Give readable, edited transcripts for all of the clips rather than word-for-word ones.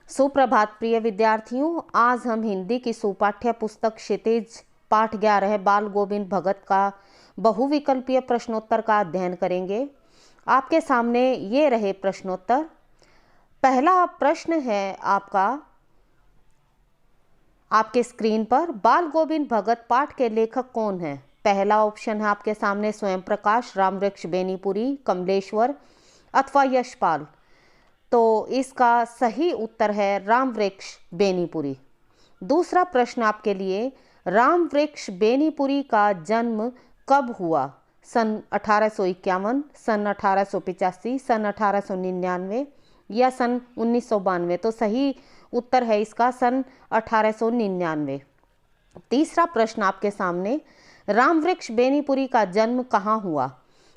सुप्रभात प्रिय विद्यार्थियों, आज हम हिंदी की सुपाठ्य पुस्तक क्षितिज पाठ 11 बाल गोविंद भगत का बहुविकल्पीय प्रश्नोत्तर का अध्ययन करेंगे। आपके सामने ये रहे प्रश्नोत्तर। पहला प्रश्न है आपके स्क्रीन पर, बाल गोविंद भगत पाठ के लेखक कौन है? पहला ऑप्शन है आपके सामने स्वयं प्रकाश, रामवृक्ष बेनीपुरी, कमलेश्वर अथवा यशपाल। तो इसका सही उत्तर है रामवृक्ष बेनीपुरी। दूसरा प्रश्न आपके लिए, रामवृक्ष बेनीपुरी का जन्म कब हुआ? सन 1851, सन 1885, सन 1899 या सन 1992? तो सही उत्तर है इसका सन 1899। तीसरा प्रश्न आपके सामने, रामवृक्ष बेनीपुरी का जन्म कहाँ हुआ?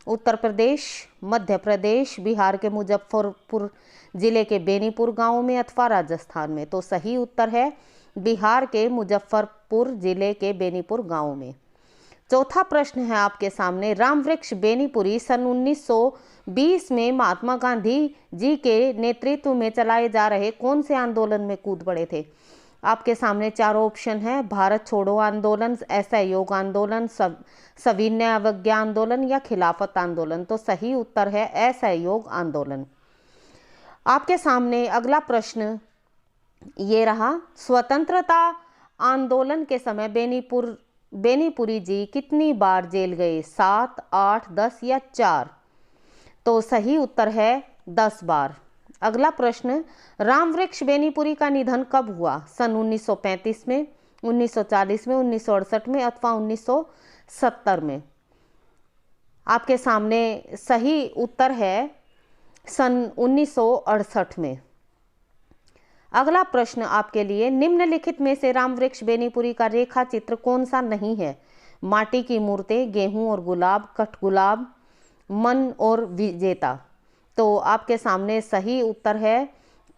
उत्तर प्रदेश, मध्य प्रदेश, बिहार के मुजफ्फरपुर जिले के बेनीपुर गांव में अथवा राजस्थान में? तो सही उत्तर है बिहार के मुजफ्फरपुर जिले के बेनीपुर गांव में। चौथा प्रश्न है आपके सामने, रामवृक्ष बेनीपुरी सन 1920 में महात्मा गांधी जी के नेतृत्व में चलाए जा रहे कौन से आंदोलन में कूद पड़े थे? आपके सामने चारों ऑप्शन है, भारत छोड़ो आंदोलन, असहयोग आंदोलन, सविनय अवज्ञा आंदोलन या खिलाफत आंदोलन? तो सही उत्तर है असहयोग आंदोलन। आपके सामने अगला प्रश्न ये रहा, स्वतंत्रता आंदोलन के समय बेनीपुरी जी कितनी बार जेल गए? 7, 8, 10 या 4? तो सही उत्तर है 10 बार। अगला प्रश्न, रामवृक्ष बेनीपुरी का निधन कब हुआ? सन 1935 में, 1940 में, 1968 में अथवा 1970 में? आपके सामने सही उत्तर है सन 1968 में। अगला प्रश्न आपके लिए, निम्नलिखित में से रामवृक्ष बेनीपुरी का रेखा चित्र कौन सा नहीं है? माटी की मूर्तें, गेहूं और गुलाब, कठगुलाब, मन और विजेता? तो आपके सामने सही उत्तर है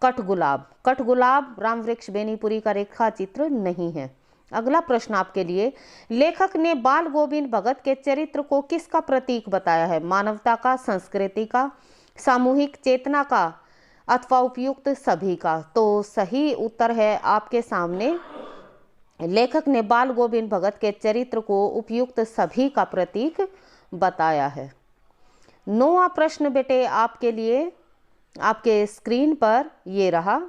कठगुलाब। कठगुलाब रामवृक्ष बेनीपुरी का रेखा चित्र नहीं है। अगला प्रश्न आपके लिए, लेखक ने बाल गोविंद भगत के चरित्र को किसका प्रतीक बताया है? मानवता का, संस्कृति का, सामूहिक चेतना का अथवा उपयुक्त सभी का? तो सही उत्तर है आपके सामने, लेखक ने बाल गोविंद भगत के चरित्र को उपयुक्त सभी का प्रतीक बताया है। 9वां प्रश्न बेटे आपके लिए आपके स्क्रीन पर ये रहा,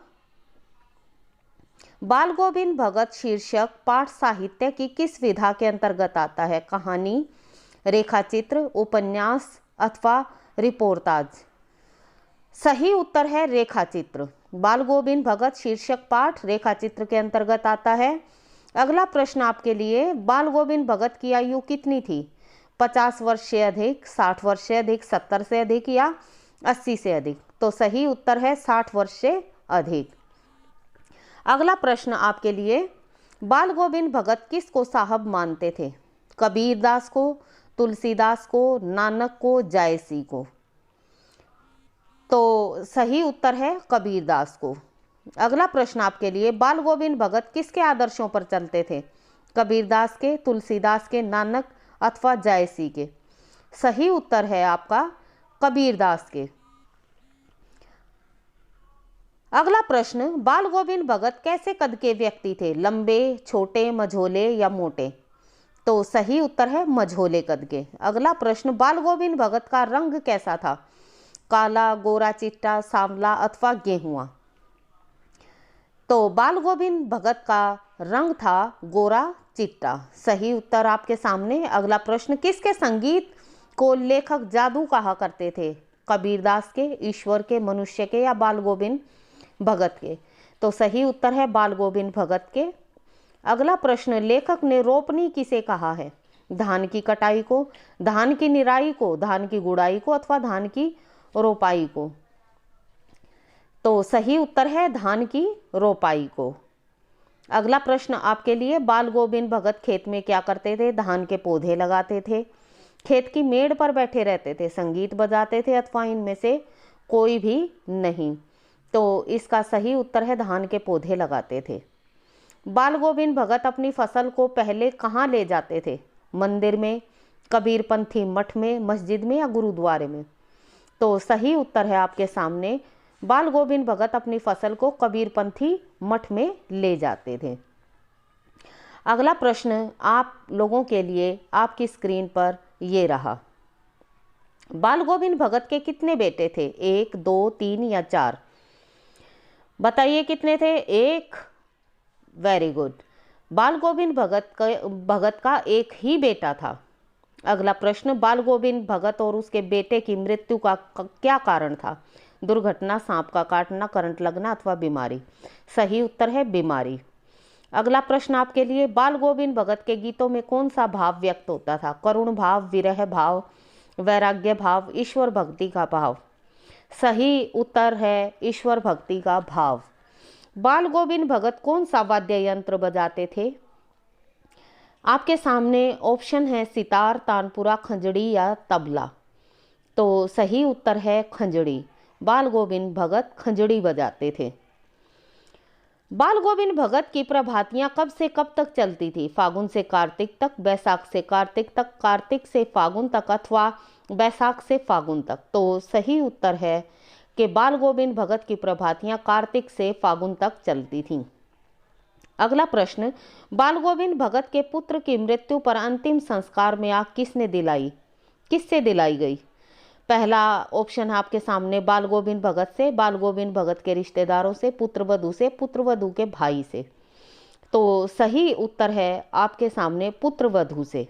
बाल गोविंद भगत शीर्षक पाठ साहित्य की किस विधा के अंतर्गत आता है? कहानी, रेखाचित्र, उपन्यास अथवा रिपोर्टाज? सही उत्तर है रेखाचित्र। बाल गोविंद भगत शीर्षक पाठ रेखाचित्र के अंतर्गत आता है। अगला प्रश्न आपके लिए, बाल गोविंद भगत की आयु कितनी थी? 50 वर्ष से अधिक, 60 वर्ष से अधिक, 70 से अधिक या 80 से अधिक? तो सही उत्तर है 60 वर्ष से अधिक। अगला प्रश्न आपके लिए, बाल गोविंद भगत किसको साहब मानते थे? कबीरदास को, तुलसीदास को, नानक को, जायसी को? तो सही उत्तर है कबीरदास को। अगला प्रश्न आपके लिए, बाल गोविंद भगत किसके आदर्शों पर चलते थे? कबीरदास के, तुलसीदास के, नानक अथवा जायसी के? सही उत्तर है आपका कबीरदास के। अगला प्रश्न, बाल गोविंद भगत कैसे कद के व्यक्ति थे? लंबे, छोटे, मझोले या मोटे? तो सही उत्तर है मझोले कद के। अगला प्रश्न, बाल गोविंद भगत का रंग कैसा था? काला, गोरा, चिट्टा, सांवला अथवा गेहुआ? तो बाल गोविंद भगत का रंग था गोरा चिट्टा। सही उत्तर आपके सामने। अगला प्रश्न, किसके संगीत को लेखक जादू कहा करते थे? कबीरदास के, ईश्वर के, मनुष्य के या बाल गोविंद भगत के? तो सही उत्तर है बाल गोविंद भगत के। अगला प्रश्न, लेखक ने रोपनी किसे कहा है? धान की कटाई को, धान की निराई को, धान की गुड़ाई को अथवा धान की रोपाई को? तो सही उत्तर है धान की रोपाई को। अगला प्रश्न आपके लिए, बाल गोविंद भगत खेत में क्या करते थे? धान के पौधे लगाते थे, खेत की मेड़ पर बैठे रहते थे, संगीत बजाते थे अथवा इनमें से कोई भी नहीं? तो इसका सही उत्तर है धान के पौधे लगाते थे। बाल गोविंद भगत अपनी फसल को पहले कहाँ ले जाते थे? मंदिर में, कबीरपंथी मठ में, मस्जिद में या गुरुद्वारे में? तो सही उत्तर है आपके सामने बाल गोविंद भगत अपनी फसल को कबीरपंथी मठ में ले जाते थे। अगला प्रश्न आप लोगों के लिए आपकी स्क्रीन पर ये रहा। बाल गोविंद भगत के कितने बेटे थे? 1, 2, 3 या 4? बताइए कितने थे? 1। Very good. बाल गोविंद भगत का एक ही बेटा था। अगला प्रश्न, बाल गोविंद भगत और उसके बेटे की मृत्यु का क्या कारण था? दुर्घटना, सांप का काटना, करंट लगना अथवा बीमारी? सही उत्तर है बीमारी। अगला प्रश्न आपके लिए, बाल गोविंद भगत के गीतों में कौन सा भाव व्यक्त होता था? करुण भाव, विरह भाव, वैराग्य भाव, ईश्वर भक्ति का भाव? सही उत्तर है ईश्वर भक्ति का भाव। बाल गोविंद भगत कौन सा वाद्य यंत्र बजाते थे? आपके सामने ऑप्शन है सितार, तानपुरा, खंजड़ी या तबला। तो सही उत्तर है खंजड़ी। बाल गोविंद भगत खंजड़ी बजाते थे। बाल गोविंद भगत की प्रभातियां कब से कब तक चलती थी? फागुन से कार्तिक तक, बैसाख से कार्तिक तक, कार्तिक से फागुन तक अथवा बैसाख से फागुन तक? तो सही उत्तर है कि बाल गोविंद भगत की प्रभातियां कार्तिक से फागुन तक चलती थीं। अगला प्रश्न, बाल गोविंद भगत के पुत्र की मृत्यु पर अंतिम संस्कार में आग किसने दिलाई? किससे दिलाई गई? पहला ऑप्शन है आपके सामने, बाल गोविंद भगत से, बाल गोविंद भगत के रिश्तेदारों से, पुत्रवधू से, पुत्रवधू के भाई से? तो सही उत्तर है आपके सामने पुत्रवधू से।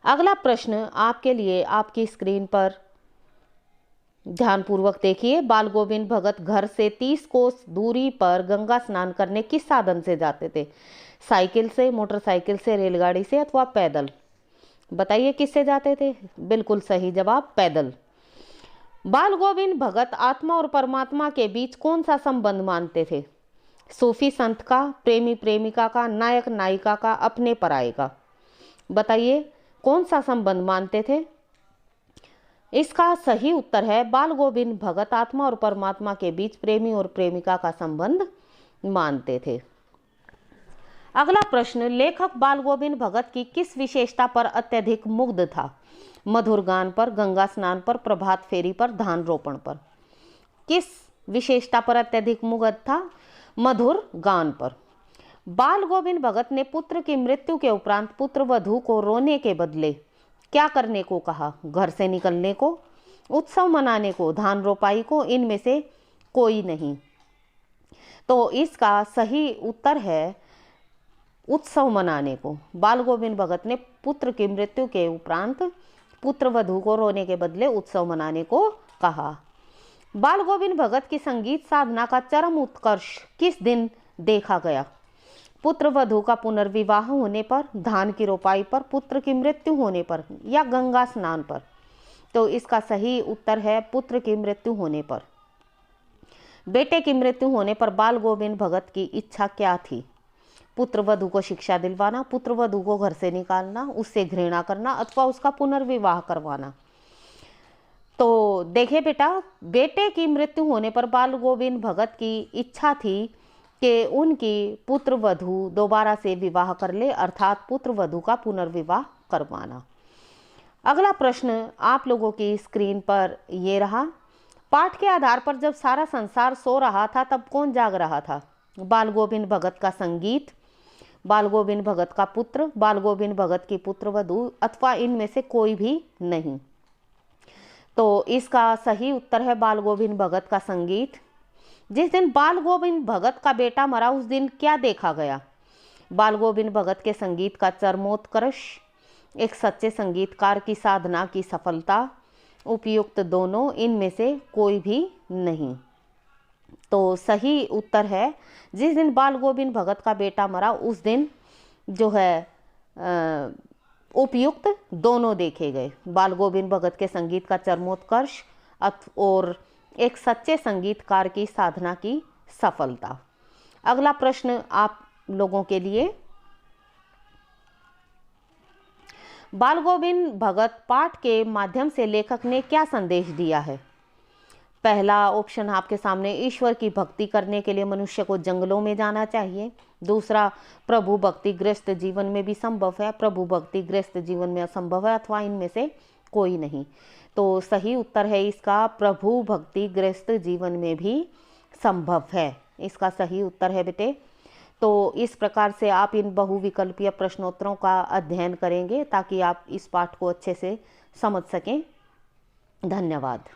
अगला प्रश्न आपके लिए आपकी स्क्रीन पर ध्यानपूर्वक देखिए। बाल गोविंद भगत घर से 30 कोस दूरी पर गंगा स्नान करने किस साधन से जाते थे? साइकिल से, मोटरसाइकिल से, रेलगाड़ी से अथवा पैदल? बताइए किससे जाते थे? बिल्कुल सही जवाब, पैदल। बाल गोविंद भगत आत्मा और परमात्मा के बीच कौन सा संबंध मानते थे? सूफी संत का, प्रेमी प्रेमिका का, नायक नायिका का, अपने पराये का? बताइए कौन सा संबंध मानते थे? इसका सही उत्तर है बाल गोविंद भगत आत्मा और परमात्मा के बीच प्रेमी और प्रेमिका का संबंध मानते थे। अगला प्रश्न, लेखक बाल गोविंद भगत की किस विशेषता पर अत्यधिक मुग्ध था? मधुर गान पर, गंगा स्नान पर, प्रभात फेरी पर, धान रोपण पर? किस विशेषता पर अत्यधिक मुग्ध था? मधुर गान पर। बाल गोविंद भगत ने पुत्र की मृत्यु के उपरांत पुत्रवधू को रोने के बदले क्या करने को कहा? घर से निकलने को, उत्सव मनाने को, धान रोपाई को? इनमें से कोई नहीं। तो इसका सही उत्तर है उत्सव मनाने को। बाल गोविंद भगत ने पुत्र की मृत्यु के उपरांत पुत्रवधू को रोने के बदले उत्सव मनाने को कहा। बाल गोविंद भगत की संगीत साधना का चरम उत्कर्ष किस दिन देखा गया? पुत्रवधू का पुनर्विवाह होने पर, धान की रोपाई पर, पुत्र की मृत्यु होने पर या गंगा स्नान पर? तो इसका सही उत्तर है पुत्र की मृत्यु होने पर। बेटे की मृत्यु होने पर बाल गोविंद भगत की इच्छा क्या थी? पुत्रवधू को शिक्षा दिलवाना, पुत्रवधू को घर से निकालना, उससे घृणा करना अथवा उसका पुनर्विवाह करवाना? तो देखिए बेटा, बेटे की मृत्यु होने पर बाल गोविंद भगत की इच्छा थी कि उनकी पुत्रवधू दोबारा से विवाह कर ले, अर्थात पुत्रवधू का पुनर्विवाह करवाना। अगला प्रश्न आप लोगों की स्क्रीन पर ये रहा। पाठ के आधार पर जब सारा संसार सो रहा था तब कौन जाग रहा था? बाल गोविंद भगत का संगीत, बाल गोविंद भगत का पुत्र, बाल गोविंद भगत की पुत्रवधू अथवा इनमें से कोई भी नहीं? तो इसका सही उत्तर है बाल गोविंद भगत का संगीत। जिस दिन बाल गोविंद भगत का बेटा मरा उस दिन क्या देखा गया? बाल गोविंद भगत के संगीत का चरमोत्कर्ष, एक सच्चे संगीतकार की साधना की सफलता, उपयुक्त दोनों? इनमें से कोई भी नहीं। तो सही उत्तर है जिस दिन बाल गोविंद भगत का बेटा मरा उस दिन जो है उपयुक्त दोनों देखे गए। बाल गोविंद भगत के संगीत का चरमोत्कर्ष और एक सच्चे संगीतकार की साधना की सफलता। अगला प्रश्न आप लोगों के लिए, बाल गोविंद भगत पाठ के माध्यम से लेखक ने क्या संदेश दिया है? पहला ऑप्शन आपके सामने, ईश्वर की भक्ति करने के लिए मनुष्य को जंगलों में जाना चाहिए। दूसरा, प्रभु भक्ति गृहस्थ जीवन में भी संभव है, प्रभु भक्ति गृहस्थ जीवन में असंभव है, अथवा इनमें से कोई नहीं। तो सही उत्तर है इसका प्रभु भक्ति गृहस्थ जीवन में भी संभव है। इसका सही उत्तर है बेटे। तो इस प्रकार से आप इन बहुविकल्पीय प्रश्नोत्तरों का अध्ययन करेंगे ताकि आप इस पाठ को अच्छे से समझ सकें। धन्यवाद।